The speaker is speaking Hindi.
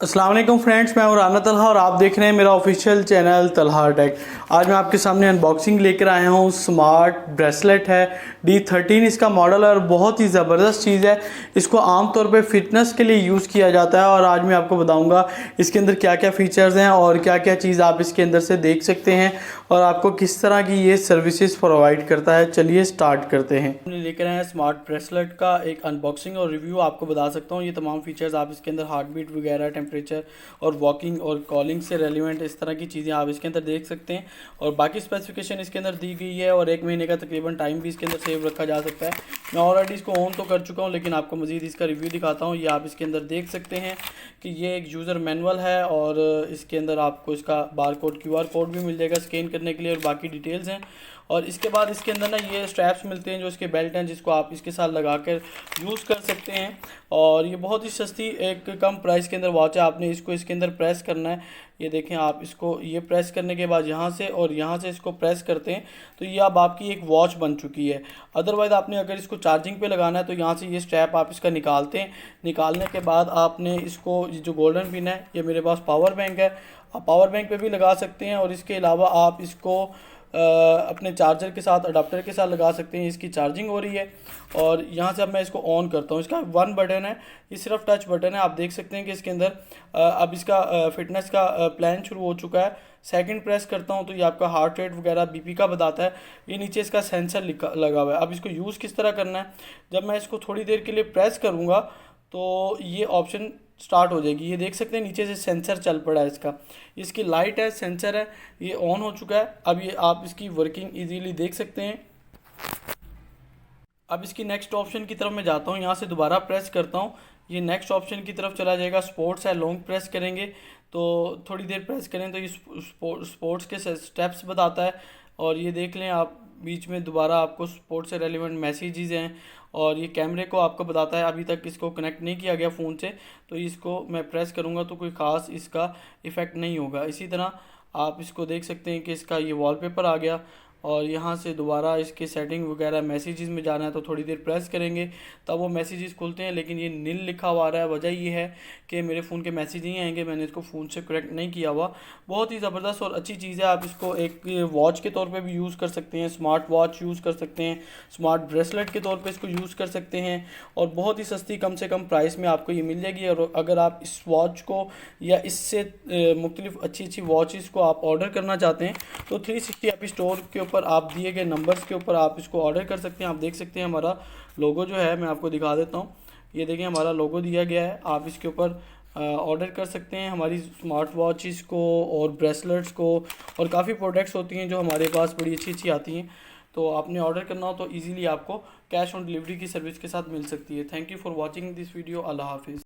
अस्सलाम वालेकुम फ्रेंड्स, मैं हूं राना तलहा और आप देख रहे हैं मेरा ऑफिशियल चैनल तलहा टेक। आज मैं आपके सामने अनबॉक्सिंग लेकर आया हूं। स्मार्ट ब्रेसलेट है, D13 इसका मॉडल है और बहुत ही ज़बरदस्त चीज़ है। इसको आमतौर पे फिटनेस के लिए यूज़ किया जाता है और आज मैं आपको बताऊंगा इसके अंदर क्या क्या फ़ीचर्स हैं और क्या क्या चीज़ आप इसके अंदर से देख सकते हैं और आपको किस तरह की ये सर्विसेज प्रोवाइड करता है। चलिए स्टार्ट करते हैं। हमने लेकर आए हैं स्मार्ट ब्रेसलेट का एक अनबॉक्सिंग और रिव्यू। आपको बता सकता हूँ ये तमाम फीचर्स आप इसके अंदर हार्ट बीट वगैरह, टेम्परेचर और वॉकिंग और कॉलिंग से रेलिवेंट इस तरह की चीज़ें आप इसके अंदर देख सकते हैं और बाकी स्पेसिफिकेशन इसके अंदर दी गई है और 1 महीने का तकरीबन टाइम भी इसके अंदर सेव रखा जा सकता है। मैं ऑलरेडी इसको ऑन तो कर चुका हूँ लेकिन आपको मज़ीद इसका रिव्यू दिखाता हूँ। ये आप इसके अंदर देख सकते हैं कि ये एक यूज़र मैनुअल है और इसके अंदर आपको इसका बारकोड QR कोड भी मिल जाएगा स्कैन करने के लिए और बाकी डिटेल्स हैं। और इसके बाद इसके अंदर ना ये स्ट्रैप्स मिलते हैं जो इसके बेल्ट हैं जिसको आप इसके साथ लगा कर यूज़ कर सकते हैं और ये बहुत ही सस्ती एक कम प्राइस के अंदर वॉच है। आपने इसको इसके अंदर प्रेस करना है। ये देखें, आप इसको ये प्रेस करने के बाद यहाँ से और यहाँ से इसको प्रेस करते हैं तो ये अब आपकी एक वॉच बन चुकी है। अदरवाइज़ आपने अगर इसको चार्जिंग पे लगाना है तो यहाँ से ये स्ट्रैप आप इसका निकालते हैं। निकालने के बाद आपने इसको जो गोल्डन पिन है, ये मेरे पास पावर बैंक है, आप पावर बैंक पे भी लगा सकते हैं और इसके अलावा आप इसको अपने चार्जर के साथ, अडाप्टर के साथ लगा सकते हैं। इसकी चार्जिंग हो रही है और यहाँ से अब मैं इसको ऑन करता हूँ। इसका 1 बटन है, ये सिर्फ टच बटन है। आप देख सकते हैं कि इसके अंदर अब इसका फिटनेस का प्लान शुरू हो चुका है। सेकंड प्रेस करता हूँ तो ये आपका हार्ट रेट वगैरह BP का बताता है। ये नीचे इसका सेंसर लगा हुआ है। अब इसको यूज़ किस तरह करना है, जब मैं इसको थोड़ी देर के लिए प्रेस करूँगा तो ये ऑप्शन स्टार्ट हो जाएगी। ये देख सकते हैं नीचे से सेंसर चल पड़ा है इसका, इसकी लाइट है, सेंसर है, ये ऑन हो चुका है। अब ये आप इसकी वर्किंग इजीली देख सकते हैं। अब इसकी नेक्स्ट ऑप्शन की तरफ मैं जाता हूँ, यहाँ से दोबारा प्रेस करता हूँ, ये नेक्स्ट ऑप्शन की तरफ चला जाएगा। स्पोर्ट्स है, लॉन्ग प्रेस करेंगे तो थोड़ी देर प्रेस करें तो ये स्पोर्ट्स के स्टेप्स बताता है और ये देख लें आप बीच में दोबारा आपको स्पोर्ट्स से रेलिवेंट मैसेजेस हैं और ये कैमरे को आपको बताता है। अभी तक इसको कनेक्ट नहीं किया गया फ़ोन से तो इसको मैं प्रेस करूँगा तो कोई ख़ास इसका इफ़ेक्ट नहीं होगा। इसी तरह आप इसको देख सकते हैं कि इसका ये वॉलपेपर आ गया और यहाँ से दोबारा इसके सेटिंग वगैरह मैसेजेस में जाना है तो थोड़ी देर प्रेस करेंगे तब वो मैसेजेस खुलते हैं, लेकिन ये नील लिखा हुआ आ रहा है। वजह ये है कि मेरे फ़ोन के मैसेज नहीं आएंगे, मैंने इसको फ़ोन से कनेक्ट नहीं किया हुआ। बहुत ही ज़बरदस्त और अच्छी चीज़ है। आप इसको एक वॉच के तौर पे भी यूज़ कर सकते हैं, स्मार्ट वॉच यूज़ कर सकते हैं, स्मार्ट ब्रेसलेट के तौर पे इसको यूज़ कर सकते हैं और बहुत ही सस्ती कम से कम प्राइस में आपको ये मिल जाएगी। और अगर आप इस वॉच को या इससे मुख्तलिफ अच्छी अच्छी वॉचेस को आप ऑर्डर करना चाहते हैं तो 360 ऐप स्टोर के ऊपर आप दिए गए नंबर्स के ऊपर आप इसको ऑर्डर कर सकते हैं। आप देख सकते हैं हमारा लोगो जो है, मैं आपको दिखा देता हूँ। ये देखें, हमारा लोगो दिया गया है। आप इसके ऊपर ऑर्डर कर सकते हैं हमारी स्मार्ट वॉचेस को और ब्रेसलेट्स को और काफ़ी प्रोडक्ट्स होती हैं जो हमारे पास बड़ी अच्छी अच्छी आती हैं। तो आपने ऑर्डर करना हो तो ईज़िली आपको कैश ऑन डिलीवरी की सर्विस के साथ मिल सकती है। Thank you for watching this video. अल्लाह हाफिज़।